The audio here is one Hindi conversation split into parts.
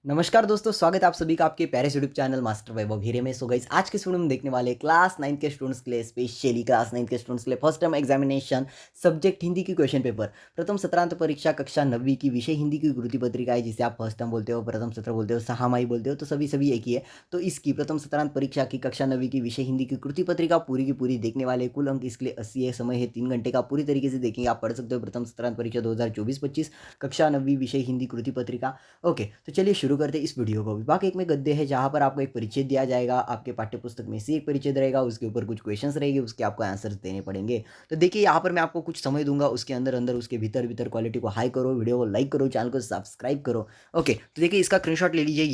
नमस्कार दोस्तों, स्वागत है आप सभी का आपके प्यारे यूट्यूब चैनल मास्टर वैभव हीरे में। सो गाइस, आज के इस वीडियो में देखने वाले क्लास 9 के स्टूडेंट्स के लिए, स्पेशली क्लास 9 के स्टूडेंट्स के लिए first term examination subject Hindi की क्वेश्चन पेपर, प्रथम सत्रांत परीक्षा कक्षा 9वीं की विषय हिंदी की कृति पत्रिका है, जिसे आप फर्स्ट टर्म बोलते हो, प्रथम सत्र बोलते हो, सहामाही बोलते हो, तो सभी एक ही है। तो इसकी प्रथम सत्रांत परीक्षा की कक्षा 9वीं की विषय हिंदी की कृति पत्रिका पूरी की पूरी देखने वाले, कुल अंक इसके लिए 80 है, समय है 3 घंटे का, पूरी तरीके से देखेंगे। आप पढ़ सकते हो प्रथम सत्रांत परीक्षा 2024-25 कक्षा 9वीं विषय हिंदी कृति पत्रिका। ओके, तो चलिए शुरू करते हैं इस वीडियो को। विभाग एक में गद्य है, जहां पर आपको एक परिचय दिया जाएगा, आपके पाठ्यपुस्तक में से एक परिचय रहेगा, उसके ऊपर कुछ क्वेश्चंस रहेंगे, उसके आपको आंसर्स देने पड़ेंगे। तो देखिए, यहाँ पर मैं आपको कुछ समय दूंगा, उसके अंदर अंदर उसके भीतर भीतर क्वालिटी को हाई करो, वीडियो को लाइक करो, चैनल को सब्सक्राइब करो। ओके, तो देखिए इसका स्क्रीनशॉट ले लीजिए।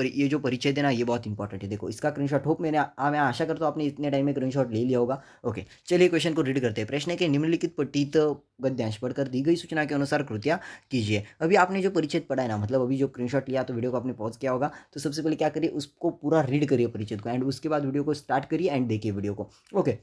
ये जो परिचय देना, ये बहुत इंपॉर्टेंट है। देखो इसका स्क्रीनशॉट, होप मैं आशा करता हूँ आपने इतने टाइम में स्क्रीनशॉट ले लिया होगा। ओके, चलिए क्वेश्चन को रीड करते हैं। प्रश्न है कि निम्नलिखित पठित गद्यांश पढ़कर दी गई सूचना के अनुसार कृतियां कीजिए। अभी आपने जो परिचित पढ़ा है ना, मतलब अभी जो स्क्रीनशॉट लिया, तो वीडियो को आपने पॉज किया होगा, तो सबसे पहले क्या करिए, उसको पूरा रीड करिए परिचित को, एंड उसके बाद वीडियो को स्टार्ट करिए एंड देखिए वीडियो को। ओके,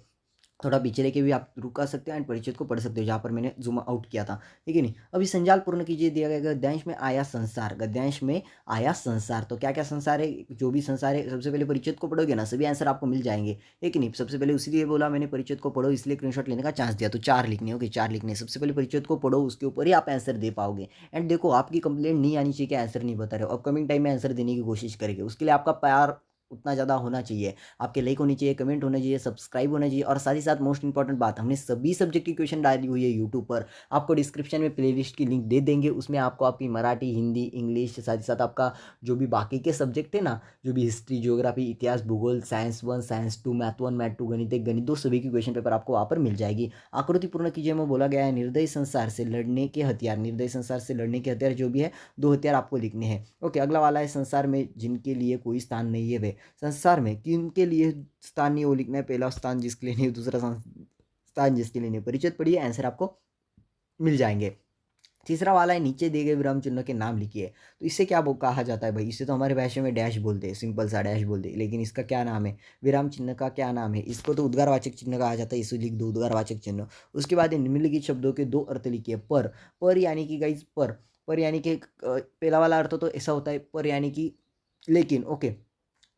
थोड़ा पीछे लेके भी आप रुका सकते हैं एंड परिचित को पढ़ सकते हो, जहाँ पर मैंने जूम आउट किया था। ठीक है नहीं, अभी संजाल पूर्ण कीजिए। दिया गया गद्यांश में आया संसार, गद्यांश में आया संसार, तो क्या क्या संसार है, जो भी संसार है, सबसे पहले परिचित को पढ़ोगे ना, सभी आंसर आपको मिल जाएंगे। ठीक है नहीं, सबसे पहले उसीलिए बोला मैंने परिचित को पढ़ो, इसलिए स्क्रीनशॉट लेने का चांस दिया। तो 4 लिखने, ओके 4 लिखने। सबसे पहले परिचित को पढ़ो, उसके ऊपर ही आप आंसर दे पाओगे। एंड देखो, आपकी कंप्लेंट नहीं आनी चाहिए कि आंसर नहीं बता रहे हो, अपकमिंग टाइम में आंसर देने की कोशिश करेंगे। उसके लिए आपका प्यार उतना ज़्यादा होना चाहिए, आपके लाइक होनी चाहिए, कमेंट होना चाहिए, सब्सक्राइब होना चाहिए, और साथ ही साथ मोस्ट इंपॉर्टेंट बात, हमने सभी सब्जेक्ट की क्वेश्चन डाली हुई है यूट्यूब पर। आपको डिस्क्रिप्शन में प्लेलिस्ट की लिंक दे देंगे, उसमें आपको आपकी मराठी, हिंदी, इंग्लिश, साथ ही साथ आपका जो भी बाकी के सब्जेक्ट है ना, जो भी हिस्ट्री, ज्योग्राफी, इतिहास, भूगोल, साइंस 1, साइंस 2, मैथ 1, मैथ 2, गणित 1, गणित 2, सभी की क्वेश्चन पेपर आपको वहाँ पर मिल जाएगी। आकृति पूर्ण कीजिए में बोला गया है, निर्दयी संसार से लड़ने के हथियार, निर्दयी संसार से लड़ने के हथियार जो भी है, 2 हथियार आपको लिखने हैं। ओके, अगला वाला है, संसार में जिनके लिए कोई स्थान नहीं है वे, संसार में किनके लिए स्थान नहीं, वो लिखना है। पहला स्थान जिसके लिए नहीं, दूसरा स्थान जिसके लिए नहीं। परिचित पढ़िए, आंसर आपको मिल जाएंगे। तीसरा वाला है, नीचे दिए गए विराम चिन्ह के नाम लिखिए। तो इससे क्या कहा जाता है भाई, इसे तो हमारे भाषा में डैश बोलते हैं, सिंपल सा डैश बोलते हैं, लेकिन इसका क्या नाम है, विराम चिन्ह का क्या नाम है? इसको तो उद्गारवाचक चिन्ह कहा जाता है, इसे लिख दो उद्गारवाचक चिन्ह। उसके बाद निम्नलिखित शब्दों के 2 अर्थ लिखिए। पर यानी कि गाइज, पर यानी कि पहला वाला अर्थ तो ऐसा होता है, पर यानी कि लेकिन। ओके,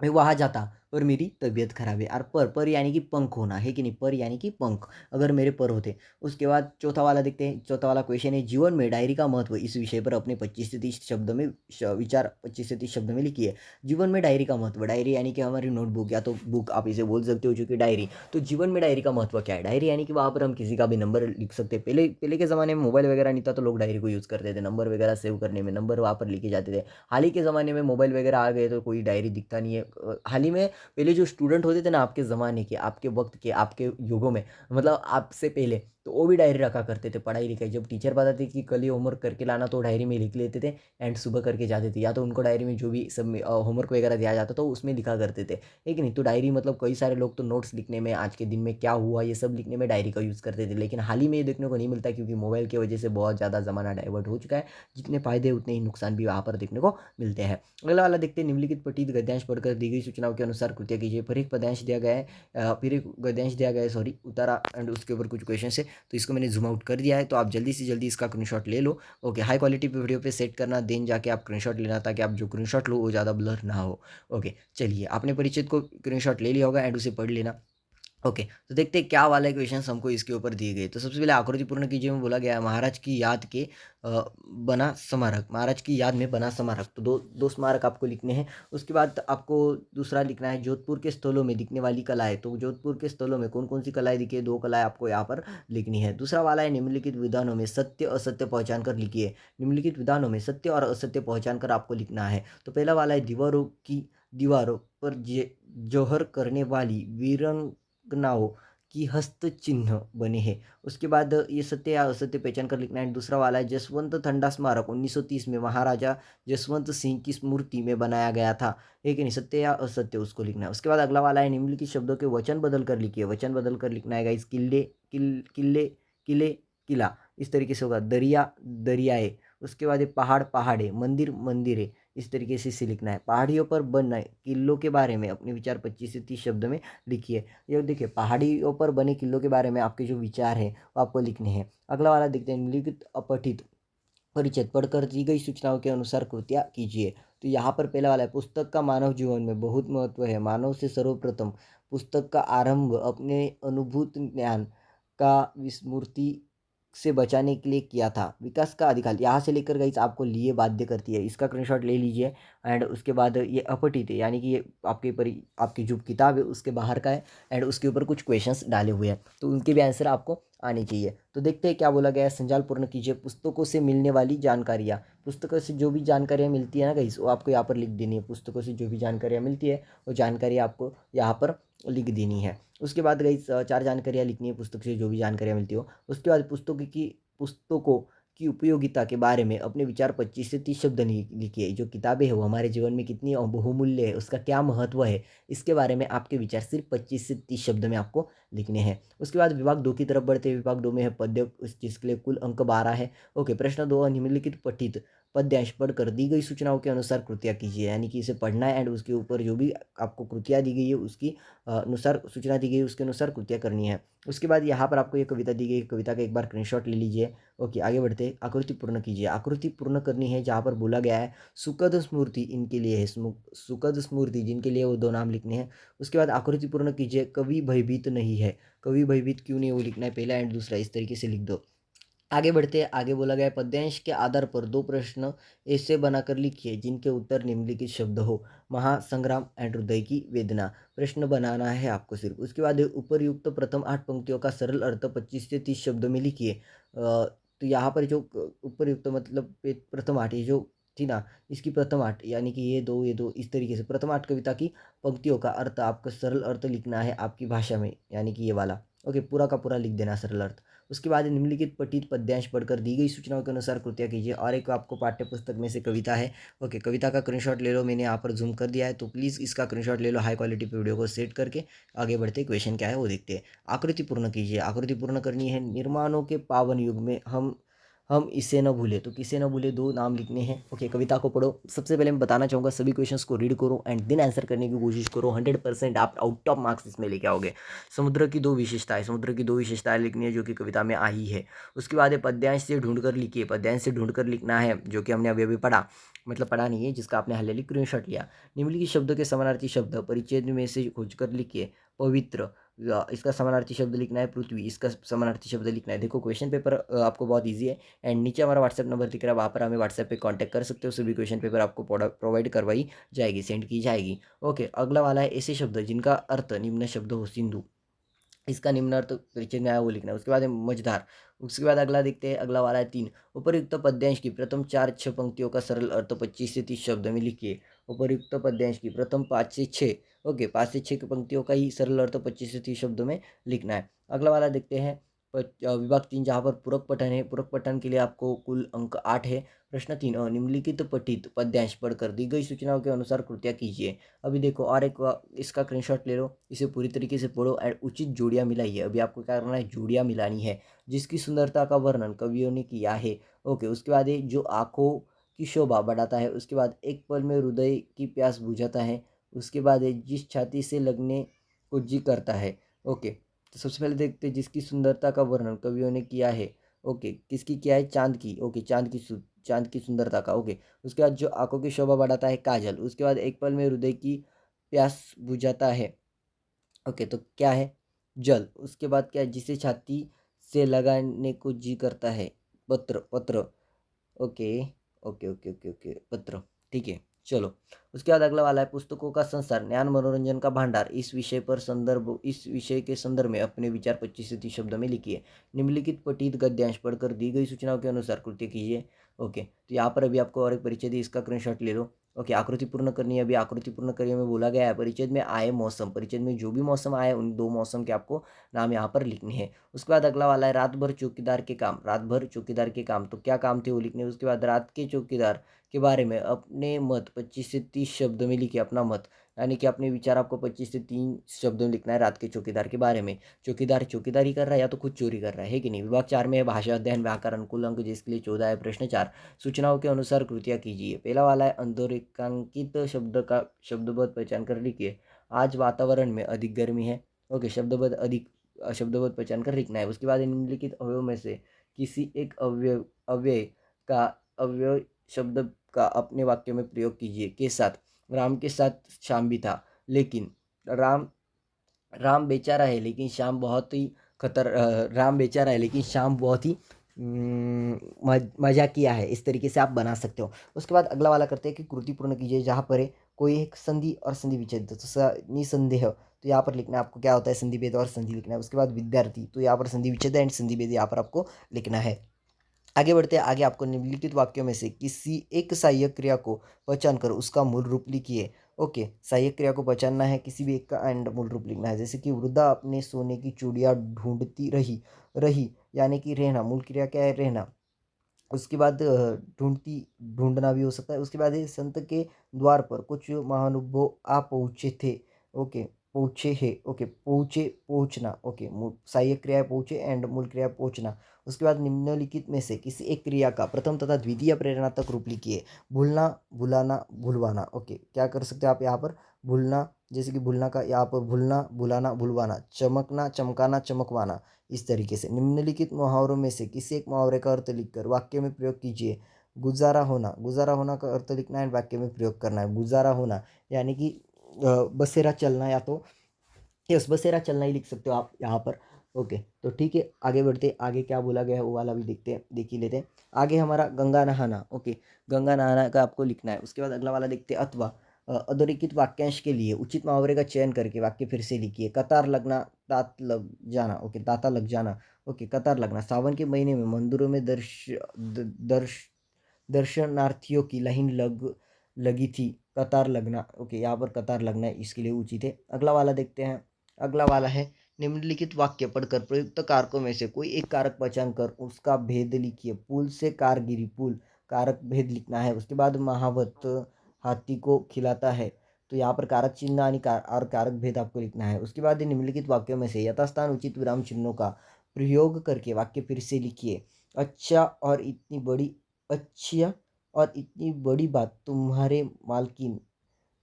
मैं वहाँ जाता पर मेरी तबीयत खराब है। और पर यानी कि पंख होना है कि नहीं, पर यानी कि पंख, अगर मेरे पर होते। उसके बाद चौथा वाला देखते हैं। चौथा वाला क्वेश्चन है, जीवन में डायरी का महत्व, इस विषय पर अपने 25 से 30 शब्द में विचार 25 से 30 शब्द में लिखिए। जीवन में डायरी का महत्व, डायरी यानी कि हमारी नोटबुक, या तो बुक आप इसे बोल सकते हो, जो कि डायरी। तो जीवन में डायरी का महत्व क्या है? डायरी यानी कि वहाँ पर हम किसी का भी नंबर लिख सकते हैं। पहले पहले के ज़माने में मोबाइल वगैरह नहीं था, तो लोग डायरी को यूज़ करते थे नंबर वगैरह सेव करने में, नंबर वहाँ पर लिखे जाते थे। हाल ही के ज़माने में मोबाइल वगैरह आ गए, तो कोई डायरी दिखता नहीं है। हाल ही में पहले जो स्टूडेंट होते थे ना, आपके ज़माने के, आपके वक्त के, आपके युगों में, मतलब आपसे पहले, तो वो भी डायरी रखा करते थे, पढ़ाई लिखाई। जब टीचर बताते कि कल ये होमवर्क करके लाना, तो डायरी में लिख लेते थे एंड सुबह करके जाते थे, या तो उनको डायरी में जो भी सब होमवर्क वगैरह दिया जाता तो उसमें लिखा करते थे। एक नहीं, तो डायरी मतलब कई सारे लोग तो नोट्स लिखने में, आज के दिन में क्या हुआ, ये सब लिखने में डायरी का यूज़ करते थे। लेकिन हाल ही में ये देखने को नहीं मिलता, क्योंकि मोबाइल की वजह से बहुत ज़्यादा ज़माना डाइवर्ट हो चुका है। जितने फायदे उतने ही नुकसान भी वहाँ पर देखने को मिलते हैं। अगला वाला देखते हैं, निम्नलिखित पठित गद्यांश पढ़कर दी गई सूचनाओं के अनुसार कृतियाँ कीजिए। फिर एक पद्यांश दिया गया है, फिर एक गद्यांश दिया गया है, सॉरी, उतारा, एंड उसके ऊपर कुछ क्वेश्चन है, तो इसको मैंने जूम आउट कर दिया है। तो आप जल्दी से जल्दी इसका स्क्रीनशॉट ले लो। ओके, हाई क्वालिटी पे वीडियो पे सेट करना, देन जाके आप स्क्रीनशॉट लेना, ताकि आप जो स्क्रीनशॉट लो वो ज़्यादा ब्लर ना हो। ओके, चलिए, आपने परिचित को स्क्रीनशॉट ले लिया होगा एंड उसे पढ़ लेना। ओके, तो देखते हैं क्या वाले क्वेश्चंस हमको इसके ऊपर दिए गए। तो सबसे पहले आकृति पूर्ण कीजिए में बोला गया है, महाराज की याद के बना स्मारक, महाराज की याद में बना स्मारक, तो दो स्मारक आपको लिखने हैं। उसके बाद आपको दूसरा लिखना है, जोधपुर के स्थलों में दिखने वाली कलाएं, तो जोधपुर के स्थलों में कौन कौन सी कलाएं दिखी है, 2 कलाएं आपको यहाँ पर लिखनी है। दूसरा वाला है, निम्नलिखित विधानों में सत्य असत्य पहचान कर लिखिए। निम्नलिखित विधानों में सत्य और असत्य पहचान कर आपको लिखना है। तो पहला वाला है, दीवारों पर जोहर करने वाली वीरंगनाओं की हस्त चिन्ह बने हैं। उसके बाद ये सत्य या असत्य पहचान कर लिखना है। दूसरा वाला है, जसवंत ठंडा स्मारक 1930 में महाराजा जसवंत सिंह की स्मृति में बनाया गया था। एक नहीं, सत्य या असत्य उसको लिखना है। उसके बाद अगला वाला है, निम्नलिखित शब्दों के वचन बदल कर लिखिए। वचन बदल कर लिखना है गाइस, किले, किले, किला, इस तरीके से होगा। दरिया, दरियाए। उसके बाद ये पहाड़, पहाड़े, मंदिर, मंदिरे, इस तरीके से इसे लिखना है। पहाड़ियों पर बने किलों के बारे में अपने विचार 25 से 30 शब्द में लिखिए। ये देखिए, पहाड़ियों पर बने किलों के बारे में आपके जो विचार हैं वो आपको लिखने हैं। अगला वाला देखते हैं, निम्नलिखित अपठित परिचित पढ़कर दी गई सूचनाओं के अनुसार कृतियाँ कीजिए। तो यहाँ पर पहला वाला है, पुस्तक का मानव जीवन में बहुत महत्व है। मानव से सर्वप्रथम पुस्तक का आरंभ अपने अनुभूत ज्ञान का विस्मृति से बचाने के लिए किया था। विकास का अधिकार यहाँ से लेकर गाइस आपको लिए बाध्य करती है, इसका स्क्रीनशॉट ले लीजिए। एंड उसके बाद ये अपठित है, यानी कि ये आपकी जो किताब है उसके बाहर का है एंड उसके ऊपर कुछ क्वेश्चंस डाले हुए हैं, तो उनके भी आंसर आपको आने चाहिए। तो देखते हैं क्या बोला गया है। संजाल पूर्ण कीजिए। पुस्तकों से मिलने वाली जानकारियाँ, पुस्तकों से जो भी जानकारियाँ मिलती है ना गाइस, वो आपको यहाँ पर लिख देनी है। पुस्तकों से जो भी जानकारियाँ मिलती है वो जानकारी आपको यहाँ पर लिख देनी है। उसके बाद गाइस 4 जानकारियाँ लिखनी है पुस्तक से जो भी जानकारियाँ मिलती हो। उसके बाद पुस्तकों की उपयोगिता के बारे में अपने विचार 25 से 30 शब्द लिखिए। जो किताबें हैं वो हमारे जीवन में कितनी बहुमूल्य है, उसका क्या महत्व है, इसके बारे में आपके विचार सिर्फ 25 से 30 शब्द में आपको लिखने हैं। उसके बाद विभाग 2 की तरफ बढ़ते हैं। विभाग 2 में है पद्य, जिसके लिए कुल अंक 12 है। ओके, प्रश्न 2, निम्नलिखित पठित पद्यांश पढ़कर दी गई सूचनाओं के अनुसार कृतियाँ कीजिए, यानी कि इसे पढ़ना है एंड उसके ऊपर जो भी आपको कृतियाँ दी गई है उसकी अनुसार सूचना दी गई है, उसके अनुसार कृतियाँ करनी है। उसके बाद यहाँ पर आपको ये कविता दी गई, कविता का एक बार स्क्रीनशॉट ले लीजिए। ओके, आगे बढ़ते हैं। आकृति पूर्ण कीजिए। आकृति पूर्ण करनी है जहाँ पर बोला गया है सुखद स्मृति इनके लिए है, सुखद स्मृति जिनके लिए वो 2 नाम लिखने हैं। उसके बाद आकृति पूर्ण कीजिए। कवि भयभीत नहीं है, कवि भयभीत क्यों नहीं, वो लिखना है पहला एंड दूसरा, इस तरीके से लिख दो। आगे बढ़ते हैं। आगे बोला गया है पद्यांश के आधार पर 2 प्रश्न ऐसे बनाकर लिखिए जिनके उत्तर निम्नलिखित शब्द हो। महासंग्राम एंड हृदय की वेदना, प्रश्न बनाना है आपको सिर्फ। उसके बाद उपरयुक्त प्रथम 8 पंक्तियों का सरल अर्थ 25 से 30 शब्दों में लिखिए। तो यहाँ पर जो उपरयुक्त मतलब प्रथम 8 ये जो थी ना, इसकी प्रथम 8 यानी कि ये दो इस तरीके से प्रथम 8 कविता की पंक्तियों का अर्थ आपका सरल अर्थ लिखना है आपकी भाषा में, यानी कि ये वाला। ओके, पूरा का पूरा लिख देना सरल अर्थ। उसके बाद निम्नलिखित पठित पद्यांश पढ़कर दी गई सूचनाओं के अनुसार कृतियाँ कीजिए। और एक आपको पाठ्य पुस्तक में से कविता है। ओके, कविता का स्क्रीनशॉट ले लो, मैंने यहाँ पर जूम कर दिया है, तो प्लीज़ इसका स्क्रीनशॉट ले लो हाई क्वालिटी पे वीडियो को सेट करके। आगे बढ़ते, क्वेश्चन क्या है वो देखते हैं। आकृति पूर्ण कीजिए। आकृति पूर्ण करनी है। निर्माणों के पावन युग में हम इसे न भूले, तो किसे न भूले 2 नाम लिखने हैं। ओके, कविता को पढ़ो। सबसे पहले मैं बताना चाहूँगा सभी क्वेश्चंस को रीड करो एंड देन आंसर करने की कोशिश करो। 100% आप आउट ऑफ मार्क्स इसमें लेके आओगे। समुद्र की 2 विशेषताएं लिखनी है जो कि कविता में आई है। उसके बाद पद्यांश से ढूंढ कर लिखिए। पद्यांश से ढूंढ कर लिखना है जो कि हमने अभी अभी पढ़ा, मतलब पढ़ा नहीं है, जिसका आपने हाल ही स्क्रीनशॉट लिया। निम्नलिखित शब्दों के समानार्थी शब्द परिच्छेद में से खोजकर लिखिए। पवित्र, इसका समानार्थी शब्द लिखना है। पृथ्वी, इसका समानार्थी शब्द लिखना है। देखो क्वेश्चन पेपर आपको बहुत ईजी है एंड नीचे हमारा व्हाट्सएप नंबर दिख रहा है, वहाँ पर हमें व्हाट्सएप पे कांटेक्ट कर सकते हो। सभी क्वेश्चन पेपर आपको प्रोवाइड करवाई जाएगी, सेंड की जाएगी। ओके, अगला वाला है ऐसे शब्द जिनका अर्थ निम्न शब्द हो। सिंधु, इसका निम्न अर्थ परिचय में आया वो लिखना है। उसके बाद है मझधार। उसके बाद अगला देखते हैं, अगला वाला है 3, उपर्युक्त पद्यांश की प्रथम 4-6 पंक्तियों का सरल अर्थ 25 से 30 शब्द में लिखिए। उपर्युक्त पद्यांश की प्रथम 5 से 6, ओके 5 से 6 पंक्तियों का ही सरल अर्थ 25 से 30 शब्दों में लिखना है। अगला वाला देखते हैं विभाग 3 जहाँ पर पूरक पठन है। पूरक पठन के लिए आपको कुल अंक 8 है। प्रश्न 3, निम्नलिखित पठित पद्यांश पढ़कर दी गई सूचनाओं के अनुसार कृतियाँ कीजिए। अभी देखो और एक इसका स्क्रीनशॉट ले लो, इसे पूरी तरीके से पढ़ो एंड उचित जोड़ियाँ मिलाइए। अभी आपको क्या करना है, जोड़ियाँ मिलानी है। जिसकी सुंदरता का वर्णन कवियों ने किया है। ओके, उसके बाद ये जो आँखों की शोभा बढ़ाता है। उसके बाद एक पल में हृदय की प्यास बुझाता है। उसके बाद ये जिस छाती से लगने को जी करता है। ओके, तो सबसे पहले देखते हैं जिसकी सुंदरता का वर्णन कवियों ने किया है। ओके, किसकी किया है, चांद की। ओके, चांद की सुंदरता का। ओके, उसके बाद जो आंखों की शोभा बढ़ाता है, काजल। उसके बाद एक पल में हृदय की प्यास बुझाता है। ओके, तो क्या है, जल। उसके बाद क्या है, जिसे छाती से लगाने को जी करता है, पत्र। Okay okay okay okay okay, पत्र, ठीक है। चलो, उसके बाद अगला वाला है पुस्तकों का संसार, ज्ञान मनोरंजन का भंडार। इस विषय के संदर्भ में अपने विचार 25 से 30 शब्दों में लिखिए। निम्नलिखित पठित गद्यांश पढ़कर दी गई सूचनाओं के अनुसार कृत्य कीजिए। ओके, तो यहाँ पर अभी आपको और एक परिचय दी, इसका स्क्रीनशॉट ले लो। ओके, आकृति पूर्ण करनी है। अभी आकृति पूर्ण करने में बोला गया है परिचय में आए मौसम, परिचय में जो भी मौसम आए उन 2 मौसम के आपको नाम यहाँ पर लिखने हैं। उसके बाद अगला वाला है रात भर चौकीदार के काम। रात भर चौकीदार के काम, तो क्या काम थे वो लिखने हैं। उसके बाद रात के चौकीदार के बारे में अपने मत 25 से 30 शब्दों में लिखिए। अपना मत यानी कि अपने विचार आपको 25 से 30 शब्दों में लिखना है रात के चौकीदार के बारे में। चौकीदार चौकीदारी कर रहा है या तो खुद चोरी कर रहा है कि नहीं। विभाग 4 में है भाषा अध्ययन व्याकरण, कुल अंक जिसके लिए 14 है। प्रश्न 4, सूचनाओं के अनुसार कृतियाँ कीजिए। पहला वाला है अधोरेखांकित शब्दबद्ध पहचान कर लिखिए। आज वातावरण में अधिक गर्मी है। ओके, शब्दबद्ध पहचान कर लिखना है। उसके बाद निम्नलिखित अवयव में से किसी एक अव्यय का अव्यय शब्द का अपने वाक्य में प्रयोग कीजिए। के साथ, राम के साथ श्याम भी था, लेकिन राम राम बेचारा है लेकिन श्याम बहुत ही राम बेचारा है लेकिन श्याम बहुत ही मजा किया है। इस तरीके से आप बना सकते हो। उसके बाद अगला वाला करते हैं कि कृति पूर्ण कीजिए, जहाँ पर है कोई एक संधि और संधि विच्छेद, तो निसंदेह, तो यहाँ पर लिखना है आपको क्या होता है, संधि भेद और संधि लिखना है। उसके बाद विद्यार्थी, तो यहाँ पर संधि विच्छेद एंड संधि भेद यहाँ पर आपको लिखना है। आगे बढ़ते हैं। आगे आपको निम्नलिखित वाक्यों में से किसी एक सहायक क्रिया को पहचान कर उसका मूल रूप लिखिए। ओके, सहायक क्रिया को पहचानना है, किसी भी एक का एंड मूल रूप लिखना है। जैसे कि वृद्धा अपने सोने की चूड़ियाँ ढूंढती रही, रही यानी कि रहना, मूल क्रिया क्या है, रहना। उसके बाद ढूंढना भी हो सकता है। उसके बाद संत के द्वार पर कुछ महानुभाव आ पहुँचे थे। ओके, पहुँचे है, ओके, पहुँचे, पहुँचना, ओके, सहायक क्रिया है पहुँचे एंड मूल क्रिया है पहुँचना। उसके बाद निम्नलिखित में से किसी एक क्रिया का प्रथम तथा द्वितीय प्रेरणात्मक रूप लिखिए। भूलना, भुलाना, भूलवाना। ओके, क्या कर सकते हो आप यहाँ पर, भूलना, जैसे कि भूलना का यहाँ पर भूलना, भुलाना, भूलवाना, चमकना, चमकाना, चमकवाना। इस तरीके से निम्नलिखित मुहावरों में से किसी एक मुहावरे का अर्थ लिखकर वाक्य में प्रयोग कीजिए। गुजारा होना, गुजारा होना का अर्थ लिखना है, वाक्य में प्रयोग करना है। गुजारा होना यानी कि बसेरा चलना, या तो यस बसेरा चलना ही लिख सकते हो आप यहाँ पर। ओके, तो ठीक है, आगे बढ़ते। आगे क्या बोला गया है वो वाला भी देखते हैं, देख ही लेते हैं। आगे हमारा गंगा नहाना। ओके, गंगा नहाना का आपको लिखना है। उसके बाद अगला वाला देखते हैं। अथवा अधोरेखित वाक्यांश के लिए उचित मुहावरे का चयन करके वाक्य फिर से लिखिए। कतार लगना, तात लग जाना। ओके, ताता लग जाना। ओके, कतार लगना, सावन के महीने में मंदिरों में दर्श दर्शनार्थियों की लाइन लगी थी। कतार लगना, ओके, यहाँ पर कतार लगना इसके लिए उचित है। अगला वाला देखते हैं। अगला वाला है, निम्नलिखित वाक्य पढ़कर प्रयुक्त कारकों में से कोई एक कारक पहचान कर उसका भेद लिखिए। पुल से कारगिरी, पुल, कारक भेद लिखना है। उसके बाद महावत हाथी को खिलाता है, तो यहाँ पर कारक चिन्ह और कारक भेद आपको लिखना है। उसके बाद निम्नलिखित वाक्यों में से यथास्थान उचित विराम चिन्हों का प्रयोग करके वाक्य फिर से लिखिए। अच्छा और इतनी बड़ी अच्छी और इतनी बड़ी बात तुम्हारे मालकिन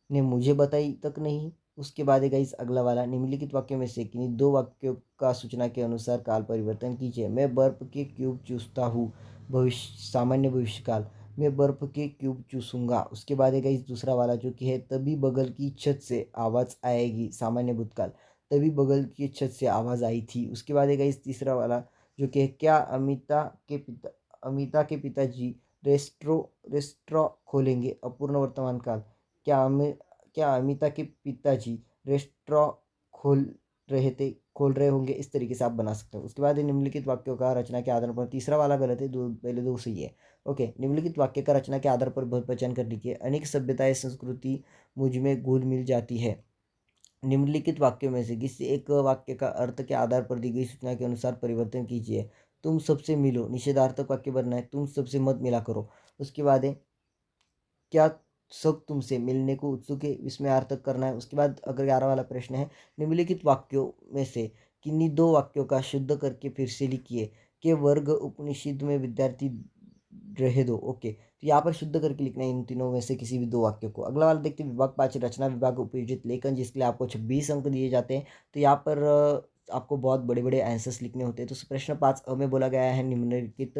ने मुझे बताई तक नहीं। उसके बाद है गाइस अगला वाला, निम्नलिखित वाक्यों में से किन्हीं दो वाक्यों का सूचना के अनुसार काल परिवर्तन कीजिए। मैं बर्फ के क्यूब चूसता हूँ, भविष्य, सामान्य भविष्यकाल। मैं बर्फ के क्यूब चूसूंगा। उसके बाद है गाइस दूसरा वाला जो कि है, तभी बगल की छत से आवाज़ आएगी, सामान्य भूतकाल। तभी बगल की छत से आवाज़ आई थी। उसके बाद है गाइस तीसरा वाला जो कि है, क्या अमिता के पिताजी रेस्ट्रो खोलेंगे, अपूर्ण वर्तमान काल। क्या अमि क्या अमिता के पिताजी रेस्टोरेंट खोल खोल रहे होंगे। इस तरीके से आप बना सकते हो। उसके बाद निम्नलिखित वाक्यों का रचना के आधार पर, तीसरा वाला गलत है, दो पहले दो सही है। ओके, निम्नलिखित वाक्य का रचना के आधार पर बहुवचन कर लिखिए। अनेक सभ्यताएं संस्कृति मुझ में घुल मिल जाती है। निम्नलिखित वाक्यों में से किसी एक वाक्य का अर्थ के आधार पर दी गई सूचना के अनुसार परिवर्तन कीजिए। तुम सबसे मिलो, निषेधार्थक वाक्य बनना है, तुम सबसे मत मिला करो। उसके बाद है, क्या सब तुमसे मिलने को उत्सुक है, विस्मयार्थक करना है। उसके बाद अगर 11 वाला प्रश्न है, निम्नलिखित वाक्यों में से किन्हीं दो वाक्यों का शुद्ध करके फिर से लिखिए। के वर्ग उपनिषद में विद्यार्थी रहे दो। ओके, तो यहाँ पर शुद्ध करके लिखना है इन तीनों में से किसी भी दो वाक्यों को। अगला वाला देखते हैं, विभाग 5 रचना विभाग उपयोजित लेखन, जिसके लिए आपको 26 अंक दिए जाते हैं। तो यहाँ पर आपको बहुत बड़े बड़े आंसर्स लिखने होते हैं। तो प्रश्न 5 में बोला गया है, निम्नलिखित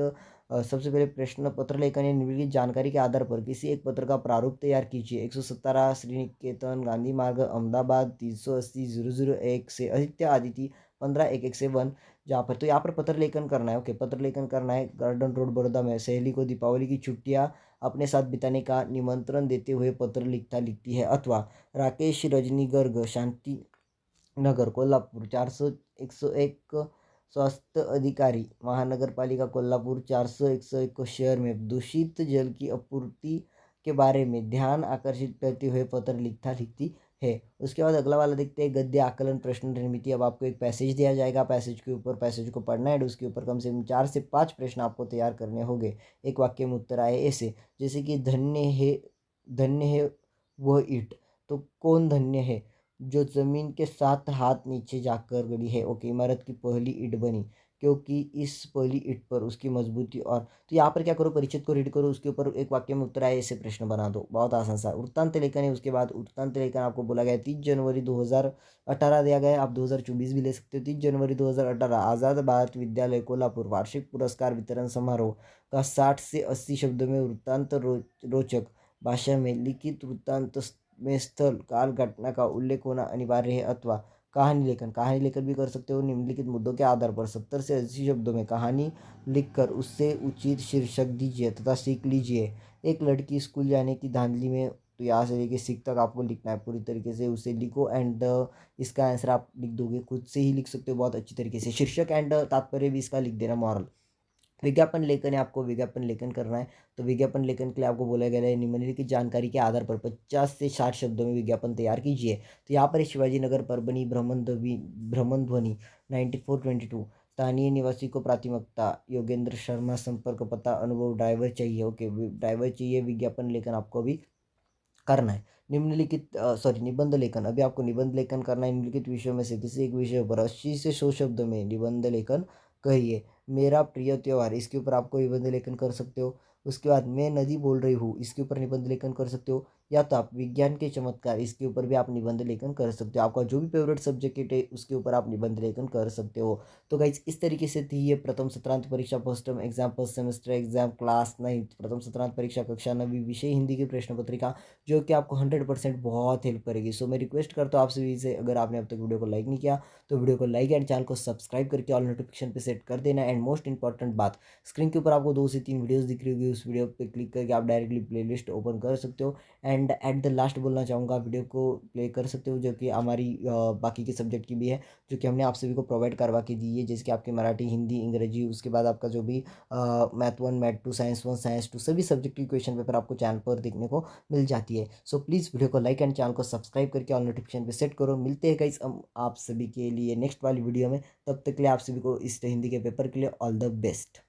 सबसे पहले प्रश्न, पत्र लेखन या निम्नलिखित जानकारी के आधार पर किसी एक पत्र का प्रारूप तैयार कीजिए। 117 श्रीनिकेतन गांधी मार्ग अहमदाबाद 380-001 से आदित्य आदिति 15-1-1 जहाँ पर, तो यहाँ पर पत्र लेखन करना है। ओके, पत्र लेखन करना है। गार्डन रोड बड़ौदा में सहेली को दीपावली की छुट्टियाँ अपने साथ बिताने का निमंत्रण देते हुए पत्र लिखती है। अथवा राकेश रजनी गर्ग शांति नगर कोल्हापुर 400-101 स्वास्थ्य अधिकारी महानगर पालिका कोल्हापुर 400-101 शहर में दूषित जल की आपूर्ति के बारे में ध्यान आकर्षित करते हुए पत्र लिखती है। उसके बाद अगला वाला देखते हैं, गद्य आकलन प्रश्न निर्मिति। अब आपको एक पैसेज दिया जाएगा, पैसेज के ऊपर पैसेज को पढ़ना है, उसके ऊपर कम से कम 4 से 5 प्रश्न आपको तैयार करने होंगे। एक वाक्य में उत्तर आए ऐसे, जैसे कि धन्य है वह ईंट, तो कौन धन्य है, जो जमीन के 7 हाथ नीचे जाकर गड़ी है। ओके, इमारत की पहली ईंट बनी। क्योंकि इस पहली ईंट पर उसकी मजबूती और तो यहाँ पर क्या करो, परिचित को रीड करो, उसके ऊपर एक वाक्य में उत्तर आए ऐसे प्रश्न बना दो, बहुत आसान सा। वृत्तांत लेखन है, उसके बाद वृत्तांत लेखन आपको बोला गया है 30 जनवरी 2018 दिया गया है, आप 2024 भी ले सकते हो। 30 जनवरी 2018 आज़ाद भारत विद्यालय कोल्हापुर वार्षिक पुरस्कार वितरण समारोह का 60 से 80 शब्दों में वृत्तांत रोचक भाषा में लिखित वृत्तांत में स्थल काल घटना का उल्लेख होना अनिवार्य है। अथवा कहानी लेखन भी कर सकते हो। निम्नलिखित मुद्दों के आधार पर 70 से 80 शब्दों में कहानी लिखकर उससे उचित शीर्षक दीजिए तथा सीख लीजिए। एक लड़की स्कूल जाने की धांधली में, तो यहाँ से लेके सीख तक आपको लिखना है पूरी तरीके से, उसे लिखो। एंड इसका आंसर आप लिख दोगे, खुद से ही लिख सकते हो बहुत अच्छी तरीके से। शीर्षक एंड तात्पर्य भी इसका लिख देना, मॉरल। विज्ञापन लेखन है, आपको विज्ञापन लेखन करना है, तो विज्ञापन लेखन के लिए आपको बोला गया है निम्नलिखित जानकारी के आधार पर 50 से 60 शब्दों में विज्ञापन तैयार कीजिए। तो यहाँ पर शिवाजी नगर परभणी भ्रमण ध्वनि 9422, स्थानीय निवासी को प्राथमिकता, योगेंद्र शर्मा, संपर्क पता, अनुभव, ड्राइवर चाहिए। ओके, ड्राइवर चाहिए, विज्ञापन लेखन आपको अभी करना है। निबंध लेखन, अभी आपको निबंध लेखन करना है। निम्नलिखित विषयों में से किसी एक विषय पर 80 से 100 शब्दों में निबंध लेखन कहिए। मेरा प्रिय त्योहार, इसके ऊपर आपको निबंध लेखन कर सकते हो। उसके बाद मैं नदी बोल रही हूँ, इसके ऊपर निबंध लेखन कर सकते हो। या तो आप विज्ञान के चमत्कार, इसके ऊपर भी आप निबंध लेखन कर सकते हो। आपका जो भी फेवरेट सब्जेक्ट है उसके ऊपर आप निबंध लेखन कर सकते हो। तो गाइज इस तरीके से थी ये प्रथम सत्रांत परीक्षा first term exam first semester exam class 9 प्रथम सत्रांत परीक्षा कक्षा 9 विषय हिंदी की प्रश्न पत्रिका, जो कि आपको 100% बहुत हेल्प करेगी। सो मैं रिक्वेस्ट करता हूँ आप सभी से, अगर आपने अब तक वीडियो को लाइक नहीं किया तो वीडियो को लाइक एंड चैनल को सब्सक्राइब करके ऑल नोटिफिकेशन पे सेट कर देना। एंड मोस्ट इंपॉर्टेंट बात, स्क्रीन के ऊपर आपको 2 से 3 वीडियोस दिख रही होगी, उस वीडियो पे क्लिक करके आप डायरेक्टली प्लेलिस्ट ओपन कर सकते हो। एंड एट द लास्ट बोलना चाहूँगा, वीडियो को प्ले कर सकते हो जो कि हमारी बाकी के सब्जेक्ट की भी है, जो कि हमने आप सभी को प्रोवाइड करवा के दी है, जैसे कि आपके मराठी, हिंदी, अंग्रेजी, उसके बाद आपका जो भी मैथ 1, मैथ 2, साइंस 1, साइंस 2, सभी सब्जेक्ट की क्वेश्चन पेपर आपको चैनल पर देखने को मिल जाती है। सो प्लीज़ वीडियो को लाइक एंड चैनल को सब्सक्राइब करके ऑल नोटिफिकेशन पे सेट करो। मिलते हैं गाइस हम आप सभी के लिए नेक्स्ट वाली वीडियो में, तब तक के लिए आप सभी को इस हिंदी के पेपर के लिए ऑल द बेस्ट।